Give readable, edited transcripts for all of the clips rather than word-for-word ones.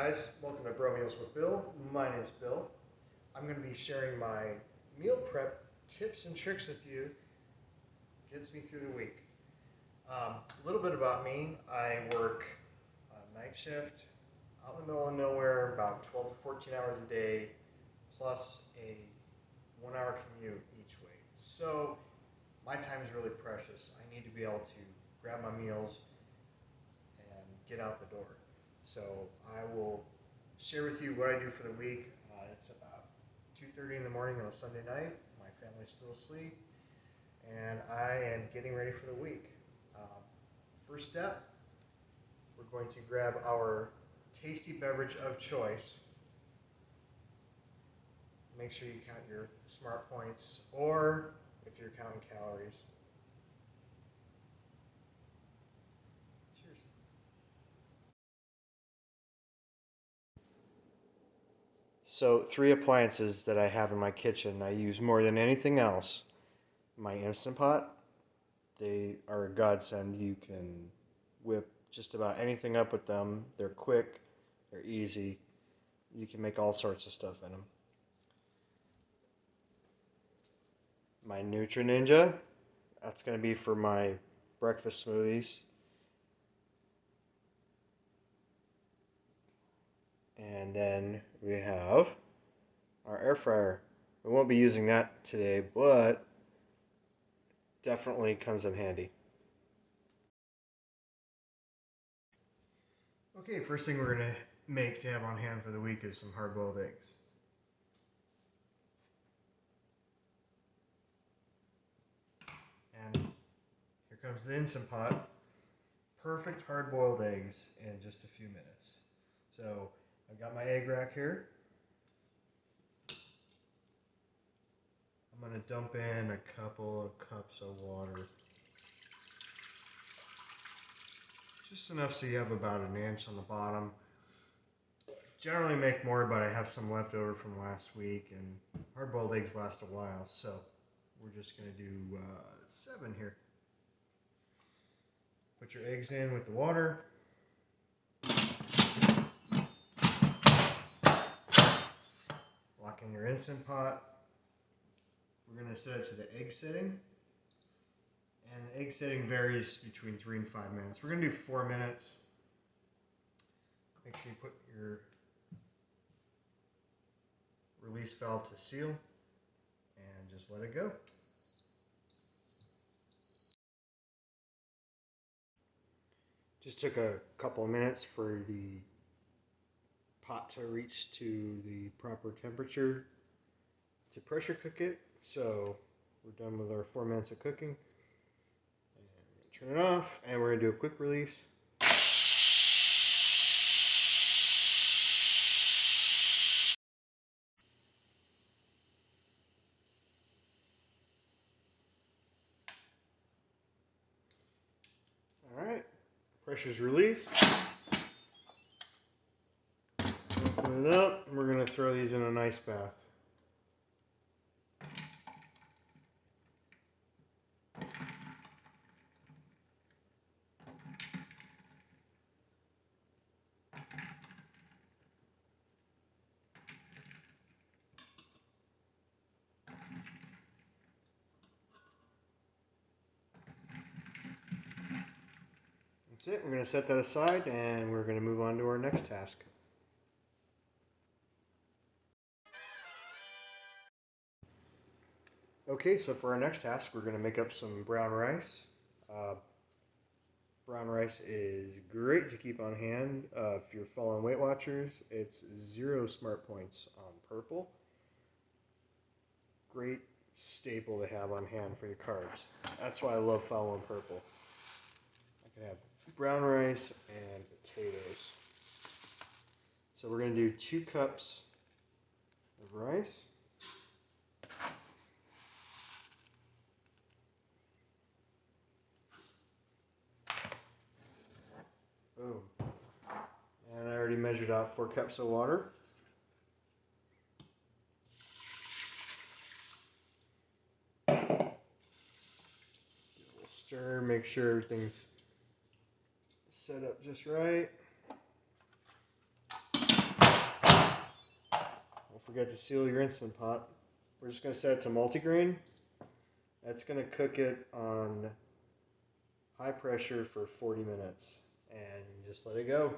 guys, welcome to Bro Meals with Bill. My name's Bill. I'm going to be sharing my meal prep tips and tricks with you. Gets me through the week. A little bit about me. I work a night shift out in the middle of nowhere, about 12 to 14 hours a day, plus a 1 hour commute each way. So my time is really precious. I need to be able to grab my meals and get out the door. So I will share with you what I do for the week. It's about 2:30 in the morning on a Sunday night. My family's still asleep, and I am getting ready for the week. First step, we're going to grab our tasty beverage of choice. Make sure you count your smart points, or if you're counting calories. Cheers. So 3 appliances that I have in my kitchen I use more than anything else. My Instant Pot. They are a godsend. You can whip just about anything up with them. They're quick, they're easy. You can make all sorts of stuff in them. My Nutri Ninja, that's going to be for my breakfast smoothies. And then we have our air fryer. We won't be using that today, but definitely comes in handy. Okay, first thing we're going to make to have on hand for the week is some hard-boiled eggs. And here comes the Instant Pot. Perfect hard-boiled eggs in just a few minutes. So I've got my egg rack here. I'm going to dump in a couple of cups of water. Just enough so you have about an inch on the bottom. Generally make more, but I have some left over from last week, and hard-boiled eggs last a while, so we're just going to do 7 here. Put your eggs in with the water. Lock in your Instant Pot. We're going to set it to the egg setting. And the egg setting varies between 3 and 5 minutes. We're going to do 4 minutes. Make sure you put your release valve to seal and just let it go. Just took a couple of minutes for the pot to reach to the proper temperature to pressure cook it. So we're done with our 4 minutes of cooking. And turn it off, and we're going to do a quick release. Alright, pressure's released. Open it up, and we're going to throw these in an ice bath. That's it. We're going to set that aside, and we're going to move on to our next task. Okay, so for our next task, we're going to make up some brown rice. Brown rice is great to keep on hand. If you're following Weight Watchers, it's 0 smart points on purple. Great staple to have on hand for your carbs. That's why I love following purple. I can have brown rice and potatoes. So we're going to do 2 cups of rice. Boom. And I already measured out 4 cups of water. Give it a little stir, make sure everything's set up just right. forget to seal your Instant Pot. We're just going to set it to multigrain. That's going to cook it on high pressure for 40 minutes. And just let it go.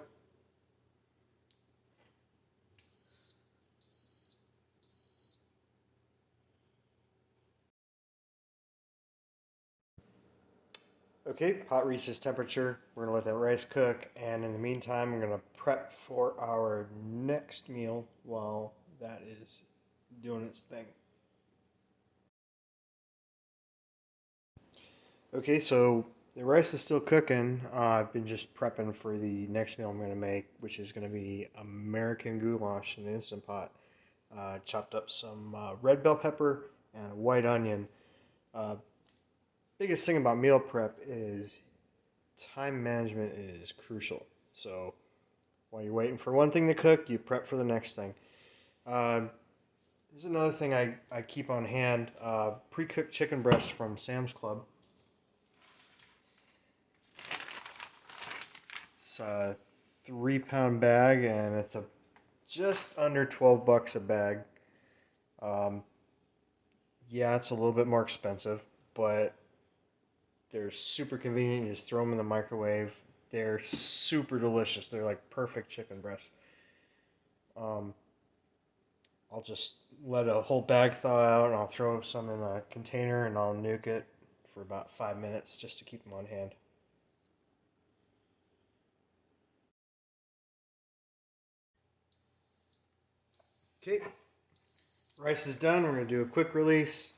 Okay, pot reaches temperature. We're gonna let that rice cook, and in the meantime, I'm gonna prep for our next meal while that is doing its thing. Okay, so the rice is still cooking. I've been just prepping for the next meal I'm gonna make, which is gonna be American goulash in the Instant Pot. Chopped up some red bell pepper and a white onion. Uh, Biggest thing about meal prep is time management is crucial. So while you're waiting for one thing to cook, you prep for the next thing. Uh, There's another thing I keep on hand, pre-cooked chicken breasts from Sam's Club. It's a 3-pound bag, and it's just under $12 a bag. Um, yeah, it's a little bit more expensive, but they're super convenient. You just throw them in the microwave. They're super delicious. They're like perfect chicken breasts. Um, I'll just let a whole bag thaw out, and I'll throw some in a container, and I'll nuke it for about 5 minutes just to keep them on hand. Okay, rice is done. We're going to do a quick release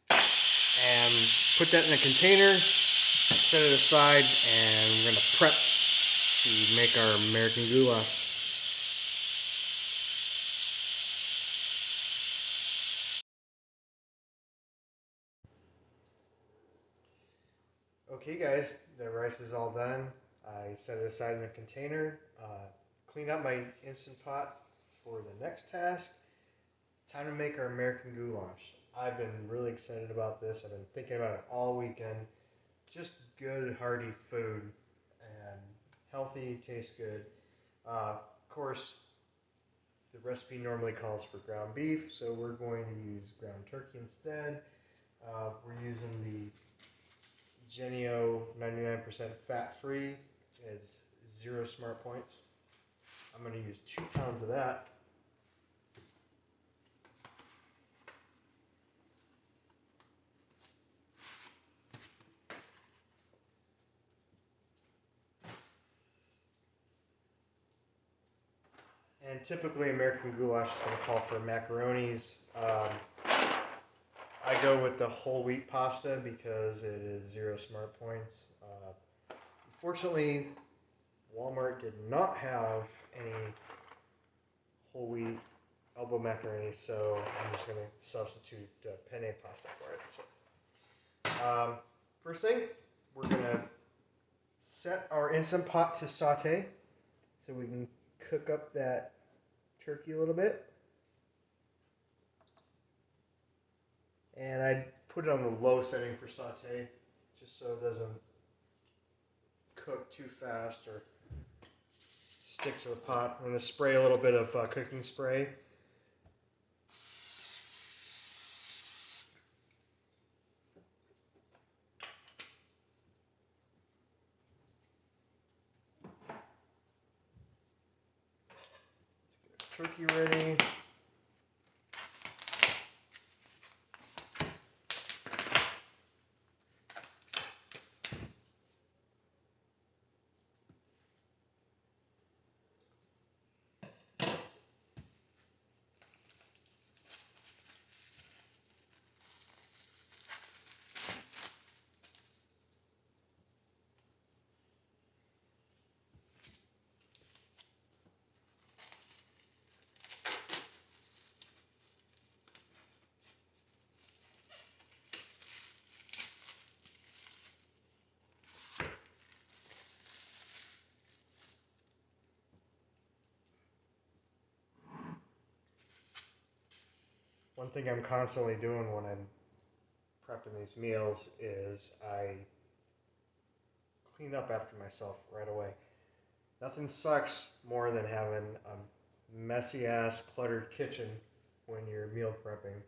and put that in a container, set it aside, and we're going to prep to make our American goulash. Okay guys, the rice is all done. I set it aside in a container, cleaned up my Instant Pot for the next task. Time to make our American goulash. I've been really excited about this. I've been thinking about it all weekend. Just good, hearty food and healthy, tastes good. Of course, the recipe normally calls for ground beef, so we're going to use ground turkey instead. We're using the Genio 99% fat-free. It's 0 smart points. I'm going to use 2 pounds of that. And typically American goulash is going to call for macaronis. I go with the whole wheat pasta because it is 0 smart points. Unfortunately, Walmart did not have any whole wheat elbow macaroni, so I'm just going to substitute penne pasta for it. So, first thing, we're going to set our Instant Pot to saute so we can cook up that turkey a little bit. And I put it on the low setting for saute just so it doesn't cook too fast or stick to the pot. I'm going to spray a little bit of cooking spray. Let's get our turkey ready. One thing I'm constantly doing when I'm prepping these meals is I clean up after myself right away. Nothing sucks more than having a messy ass cluttered kitchen when you're meal prepping.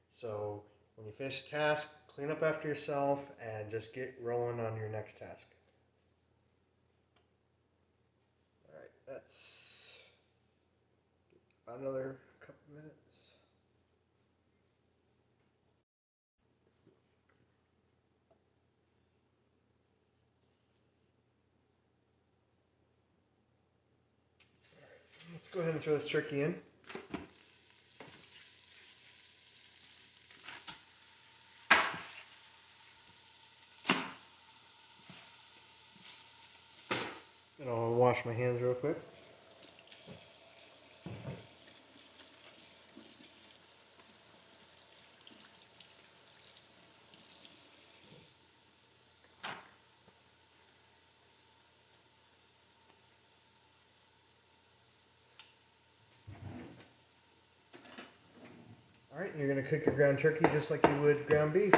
So when you finish a task, clean up after yourself and just get rolling on your next task. All right, that's about another couple minutes. Let's go ahead and throw this turkey in. And I'll wash my hands real quick. All right, you're going to cook your ground turkey just like you would ground beef.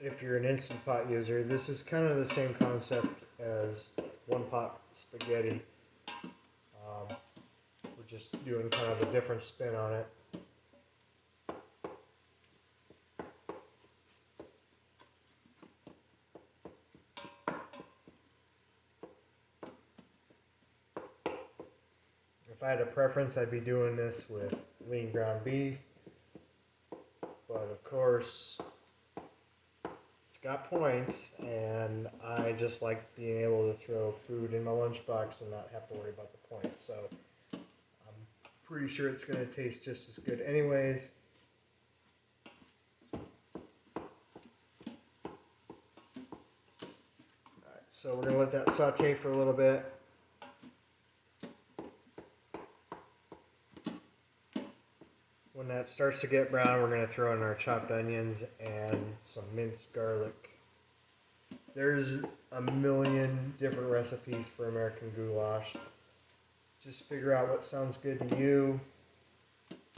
If you're an Instant Pot user, this is kind of the same concept as one pot spaghetti. We're just doing kind of a different spin on it. If I had a preference, I'd be doing this with lean ground beef, but of course, it's got points, and I just like being able to throw food in my lunchbox and not have to worry about the points. So I'm pretty sure it's going to taste just as good anyways. Alright, so we're going to let that saute for a little bit. When that starts to get brown, we're going to throw in our chopped onions and some minced garlic. There's a million different recipes for American goulash. Just figure out what sounds good to you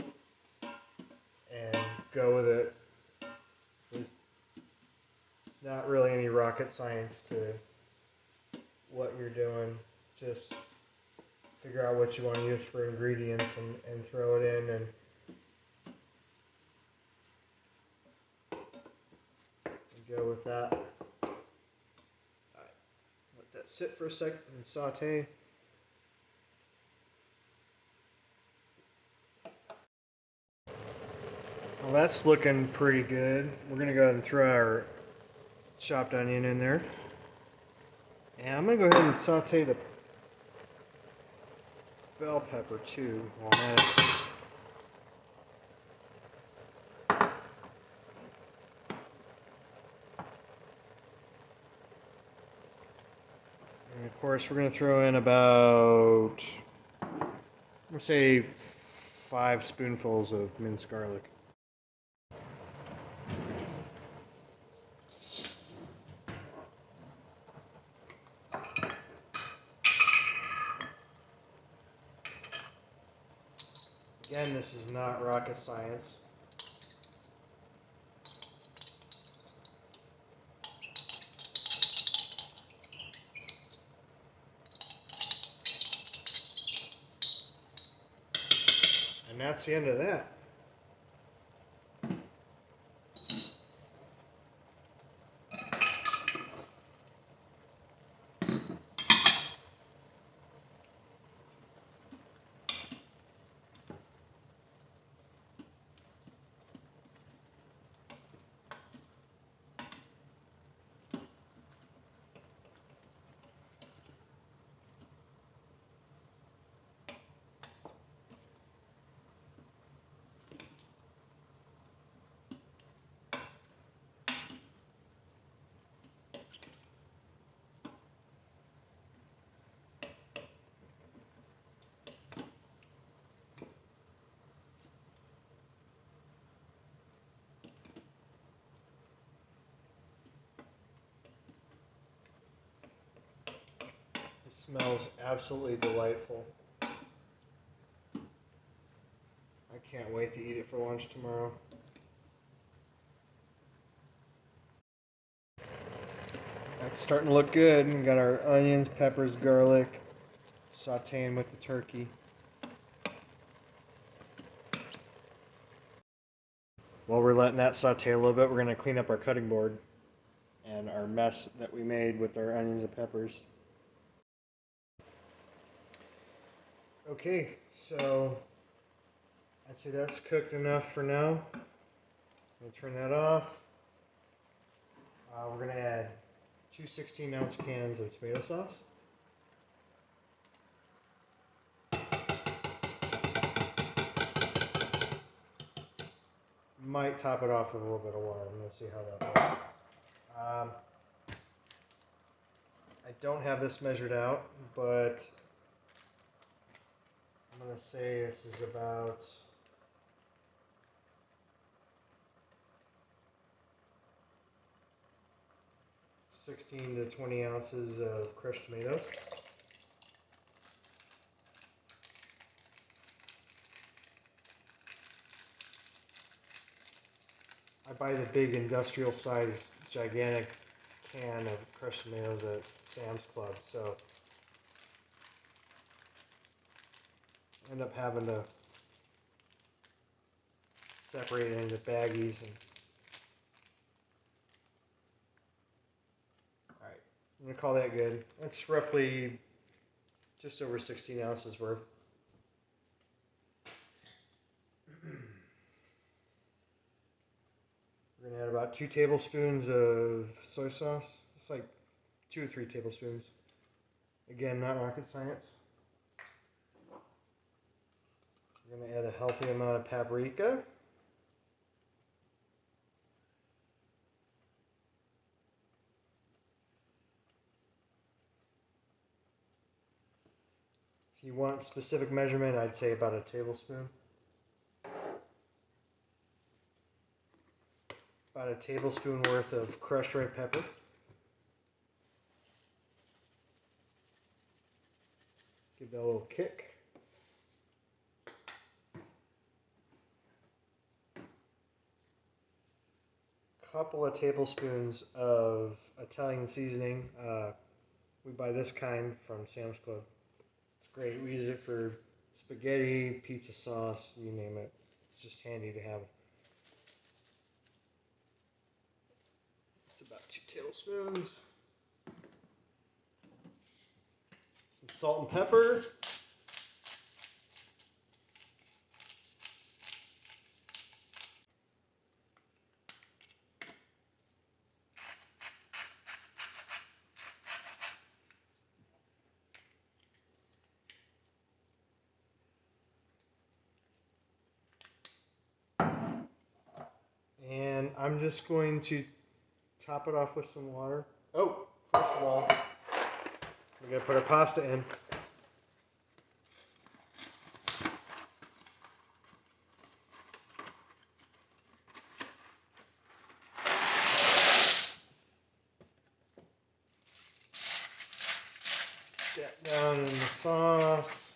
and go with it. There's not really any rocket science to what you're doing. Just figure out what you want to use for ingredients and throw it in and go with that. Alright, let that sit for a second and saute. Well, that's looking pretty good. We're going to go ahead and throw our chopped onion in there. And I'm going to go ahead and saute the bell pepper too while I'm at it. And of course, we're going to throw in about, I'm going to say 5 spoonfuls of minced garlic. Again, this is not rocket science. And that's the end of that. Smells absolutely delightful. I can't wait to eat it for lunch tomorrow. That's starting to look good. We got our onions, peppers, garlic, sauteing with the turkey. While we're letting that saute a little bit, we're going to clean up our cutting board and our mess that we made with our onions and peppers. Okay, so I'd say that's cooked enough for now. I'm going to turn that off. We're going to add two 16-ounce cans of tomato sauce. Might top it off with a little bit of water. I'm going to see how that goes. I don't have this measured out, but I'm going to say this is about 16 to 20 ounces of crushed tomatoes. I buy the big industrial size gigantic can of crushed tomatoes at Sam's Club, so I end up having to separate it into baggies. And alright, I'm going to call that good. That's roughly just over 16 ounces worth. We're going to add about 2 tablespoons of soy sauce. It's like 2 or 3 tablespoons. Again, not rocket science. We're going to add a healthy amount of paprika. If you want specific measurement, I'd say about a tablespoon. About a tablespoon worth of crushed red pepper. Give that a little kick. Couple of tablespoons of Italian seasoning. We buy this kind from Sam's Club. It's great. We use it for spaghetti, pizza sauce, you name it. It's just handy to have. It's about 2 tablespoons. Some salt and pepper. And I'm just going to top it off with some water. Oh, first of all, we're going to put our pasta in. Get down in the sauce.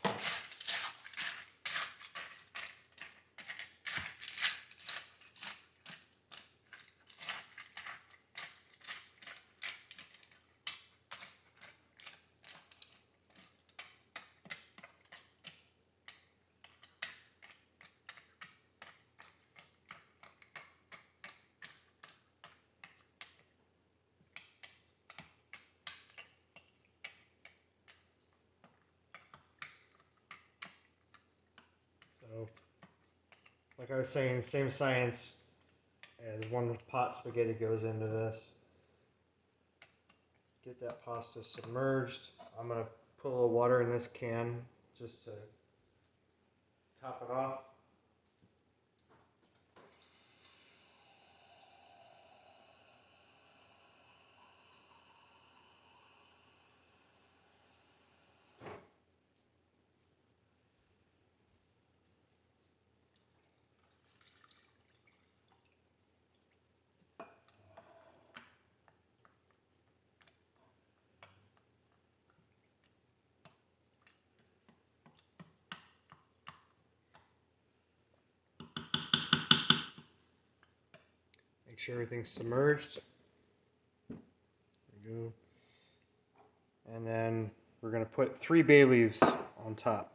So, like I was saying, same science as one pot spaghetti goes into this. Get that pasta submerged. I'm going to put a little water in this can just to top it off. sure everything's submerged. There we go. And then we're going to put 3 bay leaves on top.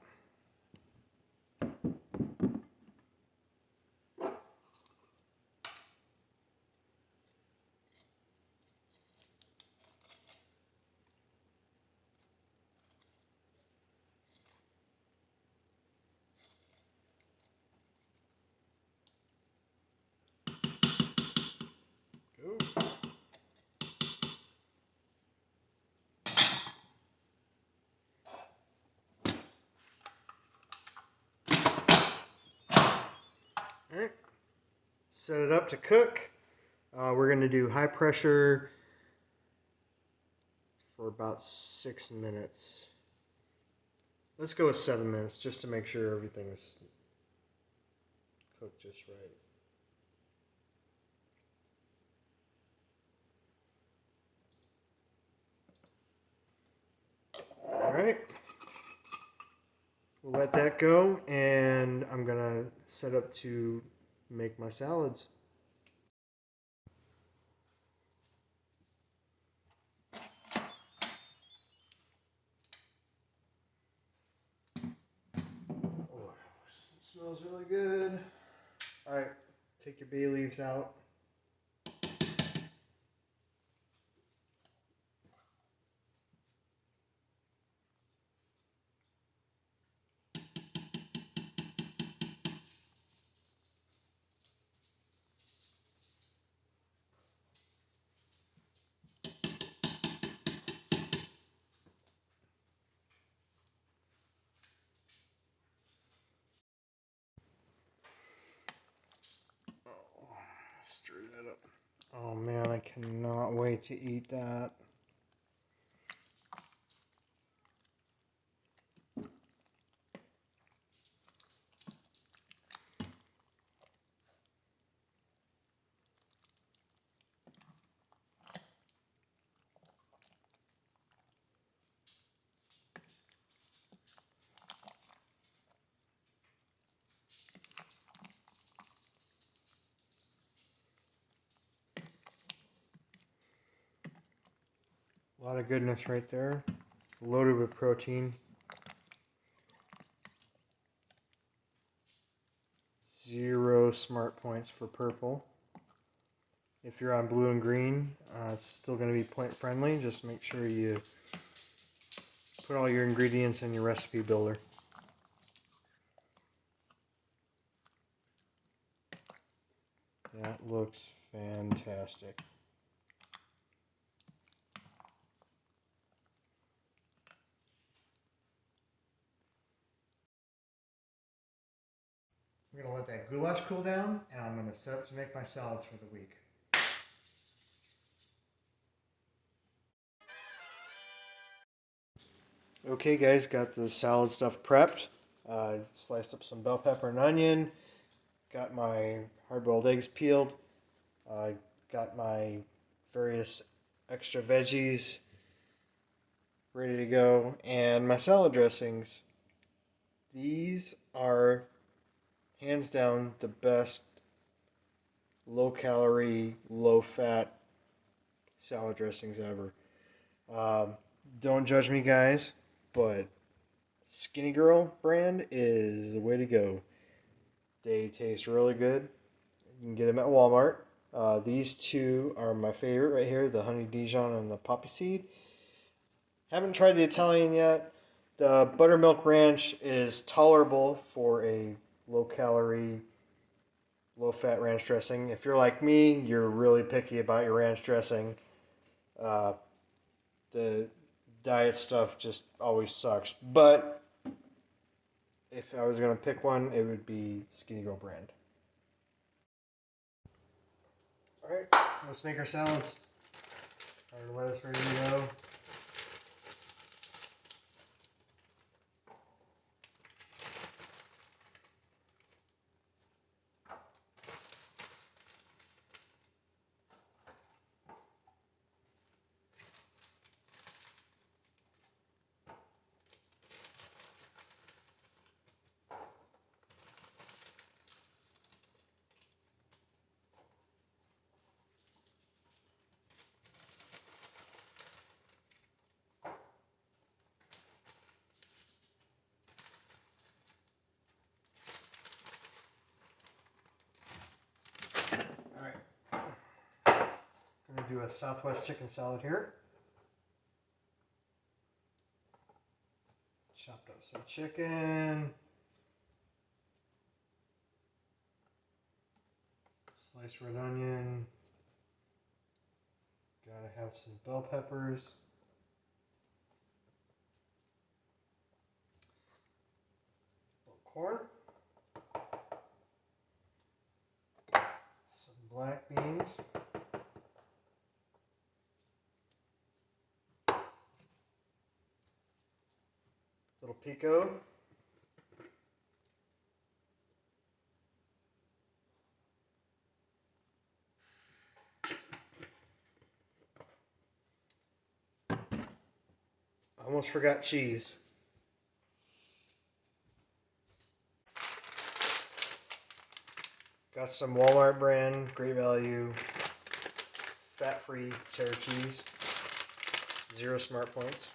Go. All right, set it up to cook. We're going to do high pressure for about 6 minutes. Let's go with 7 minutes just to make sure everything's cooked just right. All right, we'll let that go, and I'm going to set up to make my salads. Oh, it smells really good. All right, take your bay leaves out. Oh, stir that up. Oh man, I cannot wait to eat that. A lot of goodness right there. Loaded with protein. 0 smart points for purple. If you're on blue and green, it's still going to be point friendly. Just make sure you put all your ingredients in your recipe builder. That looks fantastic. I'm going to let that goulash cool down, and I'm going to set up to make my salads for the week. Okay guys, got the salad stuff prepped. Sliced up some bell pepper and onion. Got my hard-boiled eggs peeled. Got my various extra veggies ready to go. And my salad dressings. These are hands down the best low-calorie, low-fat salad dressings ever. Don't judge me guys, but Skinny Girl brand is the way to go. They taste really good. You can get them at Walmart. These two are my favorite right here, the Honey Dijon and the Poppy Seed. Haven't tried the Italian yet. The Buttermilk Ranch is tolerable for a low-calorie, low-fat ranch dressing. If you're like me, you're really picky about your ranch dressing. The diet stuff just always sucks. But if I was going to pick one, it would be Skinny Girl brand. Alright, let's make our salads. Our lettuce ready to go. do a Southwest chicken salad here. Chopped up some chicken. Sliced red onion. Gotta have some bell peppers. Little corn. Some black beans. Little pico. Almost forgot cheese. Got some Walmart brand, great value, fat-free cheddar cheese, 0 smart points.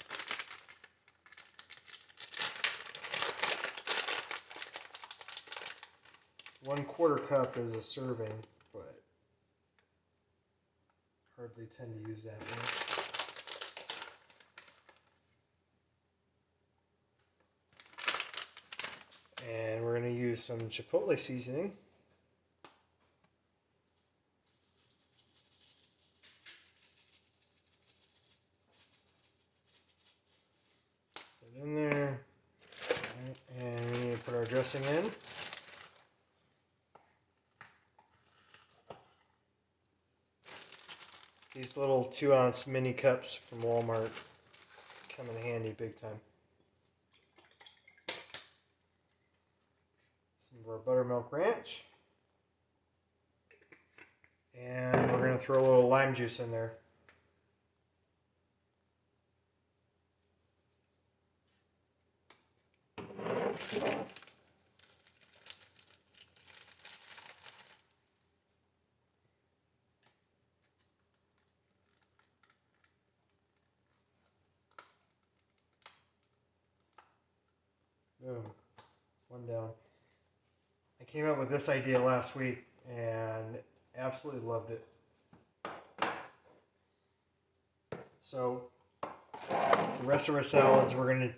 One-quarter cup is a serving, but hardly tend to use that much. And we're going to use some chipotle seasoning. Put it in there. And we need to put our dressing in. These little 2-ounce mini cups from Walmart come in handy big time. Some of our buttermilk ranch. And we're going to throw a little lime juice in there. Boom. One down. I came up with this idea last week and absolutely loved it. So the rest of our salads, we're going to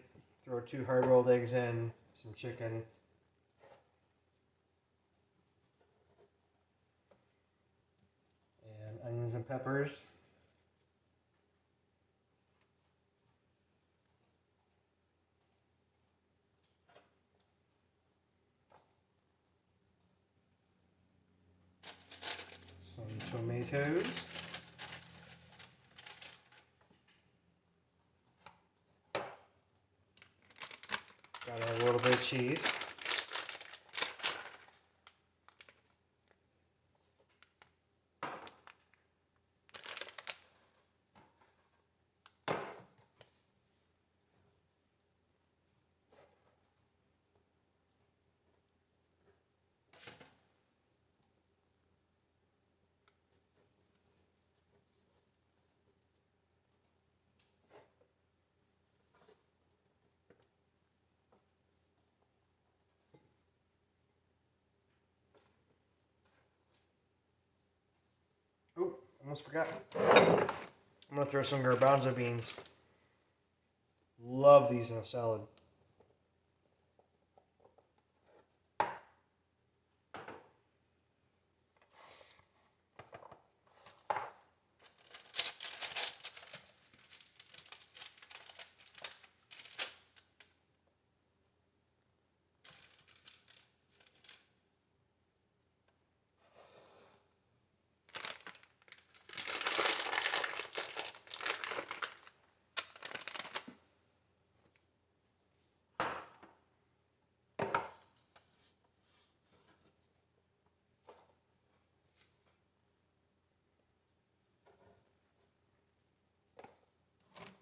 throw 2 hard-boiled eggs in, some chicken, and onions and peppers. Some tomatoes. Gotta have a little bit of cheese. Oh, almost forgot. I'm going to throw some garbanzo beans. Love these in a salad.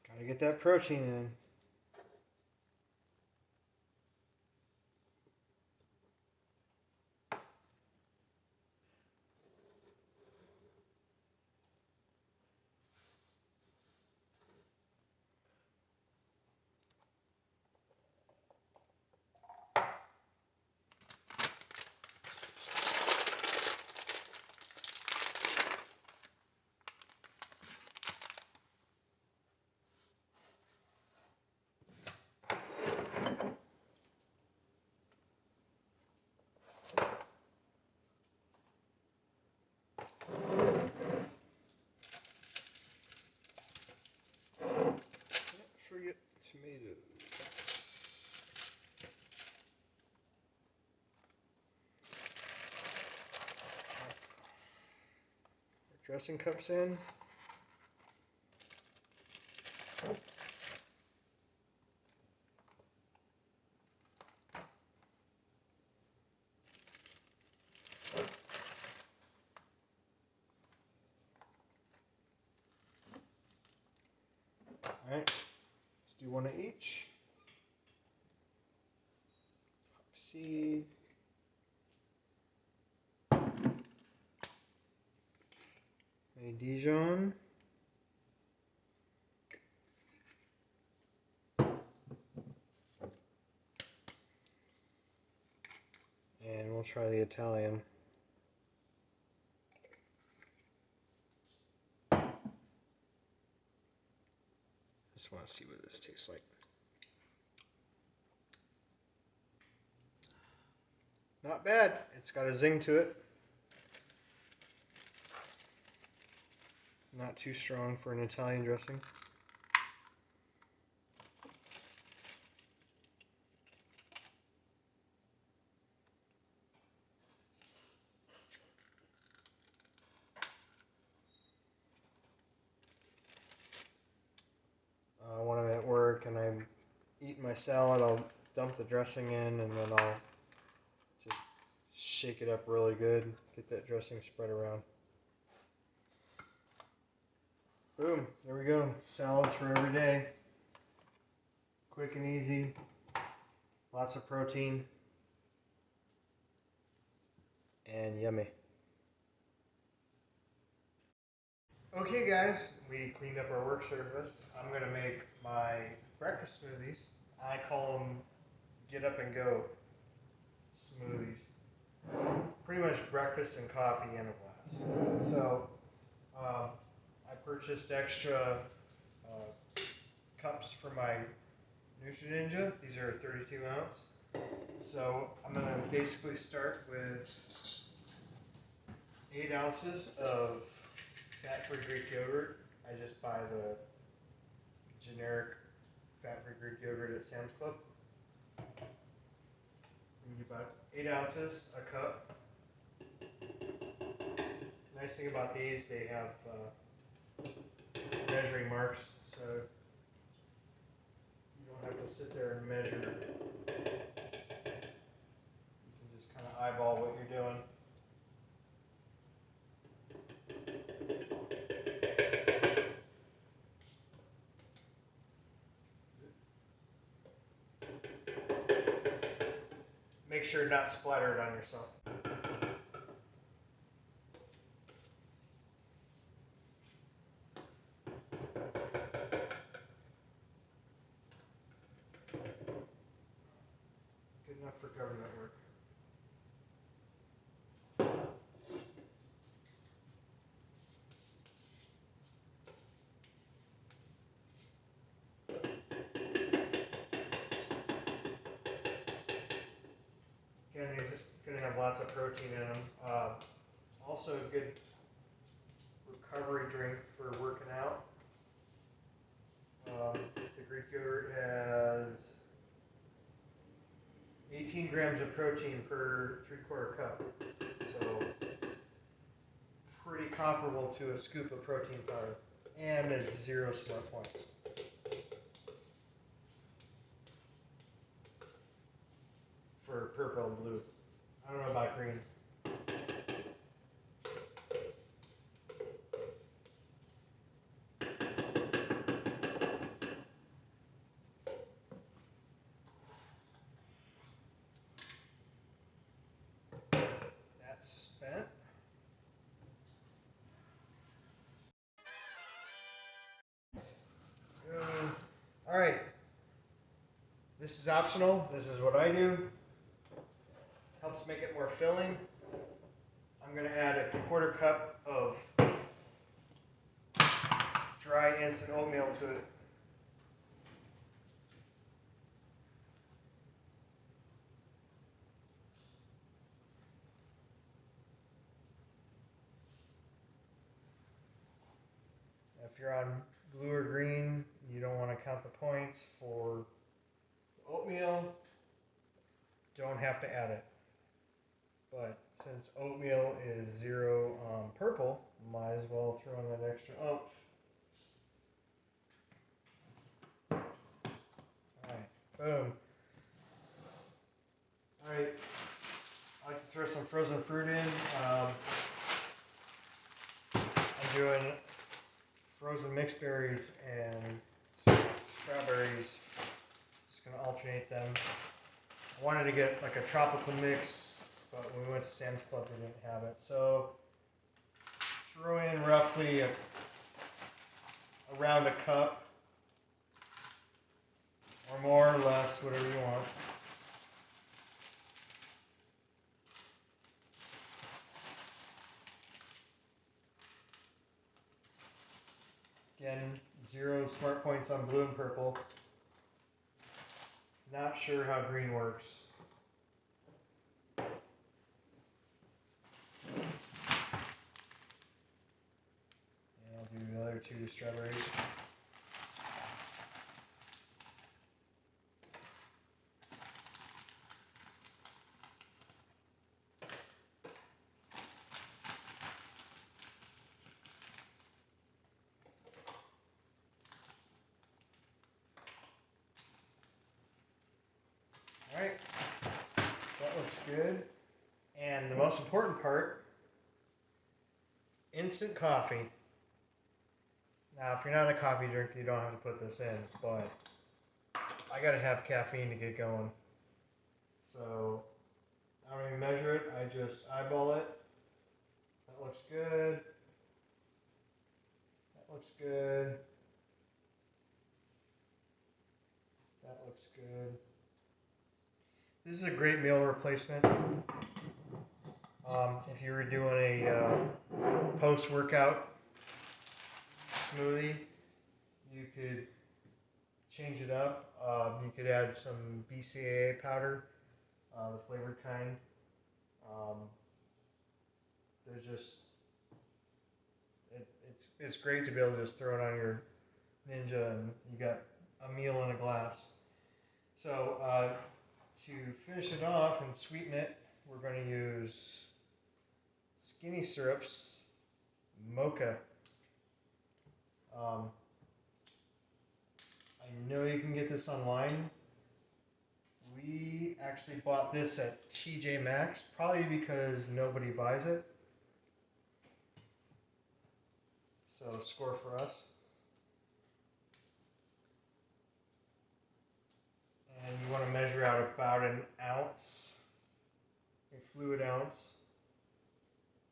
Gotta get that protein in. dressing cups in. Alright, let's do one of each. Seed. A Dijon. And we'll try the Italian. Just want to see what this tastes like. Not bad. It's got a zing to it. Not too strong for an Italian dressing. When I'm at work and I'm eating my salad, I'll dump the dressing in and then I'll just shake it up really good, get that dressing spread around. Boom, there we go. Salads for every day. Quick and easy. Lots of protein. And yummy. Okay guys, we cleaned up our work surface. I'm going to make my breakfast smoothies. I call them get up and go smoothies. Pretty much breakfast and coffee in a glass. So I purchased extra cups for my Nutri Ninja. These are 32 ounce. So I'm going to basically start with 8 ounces of fat-free Greek yogurt. I just buy the generic fat-free Greek yogurt at Sam's Club. You get about 8 ounces a cup. Nice thing about these, they have measuring marks, so you don't have to sit there and measure. You can just kind of eyeball what you're doing. Make sure you're not splattered on yourself. Good enough for government work. Again, these are going to have lots of protein in them. Also a good recovery drink for working out. The Greek yogurt has 18 grams of protein per 3/4 cup. So pretty comparable to a scoop of protein powder. And it's 0 smart points. For purple and blue. I don't know about green. That's spent. All right. This is optional. This is what I do. Helps make it more filling. I'm going to add a 1/4 cup of dry instant oatmeal to it. If you're on blue or green, you don't want to count the points for oatmeal, don't have to add it. But since oatmeal is 0 purple, might as well throw in that extra oomph. Alright, boom. Alright, I like to throw some frozen fruit in. I'm doing frozen mixed berries and strawberries. Just gonna alternate them. I wanted to get like a tropical mix, but when we went to Sam's Club, they didn't have it. So throw in roughly around a cup, or more or less, whatever you want. Again, 0 smart points on blue and purple. Not sure how green works. And I'll do another 2 strawberries. Alright, that looks good. And the most important part, instant coffee. Now, if you're not a coffee drinker, you don't have to put this in, but I gotta have caffeine to get going. So, I don't even measure it, I just eyeball it. That looks good. That looks good. That looks good. This is a great meal replacement. If you were doing a post-workout smoothie, you could change it up. You could add some BCAA powder, the flavored kind. They're just, it's great to be able to just throw it on your Ninja and you got a meal in a glass. So to finish it off and sweeten it, we're going to use Skinny Syrups Mocha. I know you can get this online. We actually bought this at TJ Maxx, probably because nobody buys it. So score for us. And you want to measure out about an ounce, a fluid ounce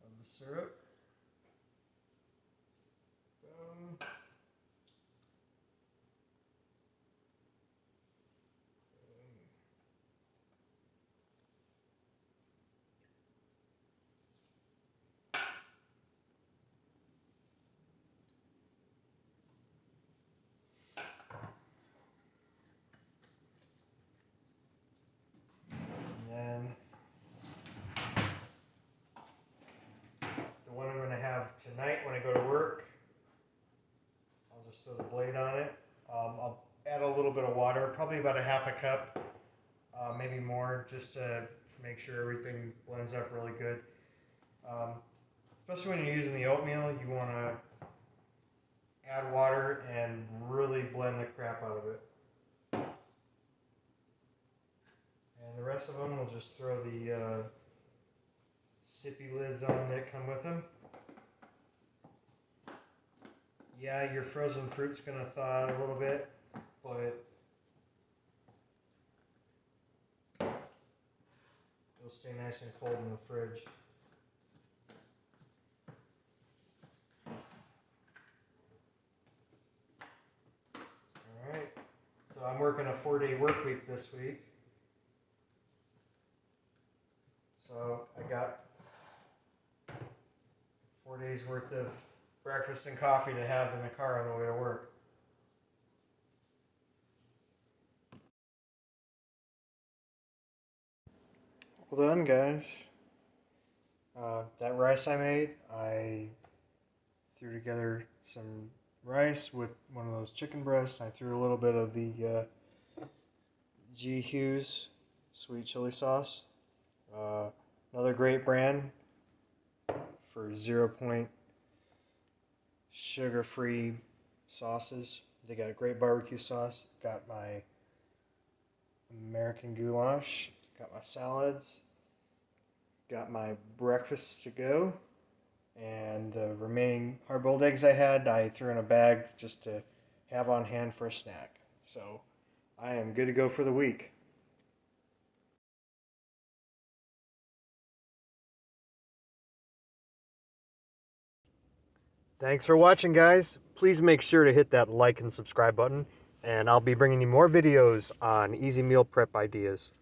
of the syrup. Boom. And then the one I'm going to have tonight when I go to work, I'll just throw the blade on it. I'll add a little bit of water, probably about a half a cup, maybe more, just to make sure everything blends up really good. Especially when you're using the oatmeal, you want to add water and really blend the crap out of it. And the rest of them, we'll just throw the sippy lids on that come with them. Yeah, your frozen fruit's going to thaw out a little bit, but it'll stay nice and cold in the fridge. Alright, so I'm working a 4-day work week this week. So I got 4 days worth of breakfast and coffee to have in the car on the way to work. Well done, guys. That rice I made, I threw together some rice with one of those chicken breasts. I threw a little bit of the G. Hughes sweet chili sauce. Another great brand for 0 point sugar-free sauces. They got a great barbecue sauce. Got my American goulash. Got my salads. Got my breakfast to go. And the remaining hard-boiled eggs I had, I threw in a bag just to have on hand for a snack. So I am good to go for the week. Thanks for watching, guys. Please make sure to hit that like and subscribe button, and I'll be bringing you more videos on easy meal prep ideas.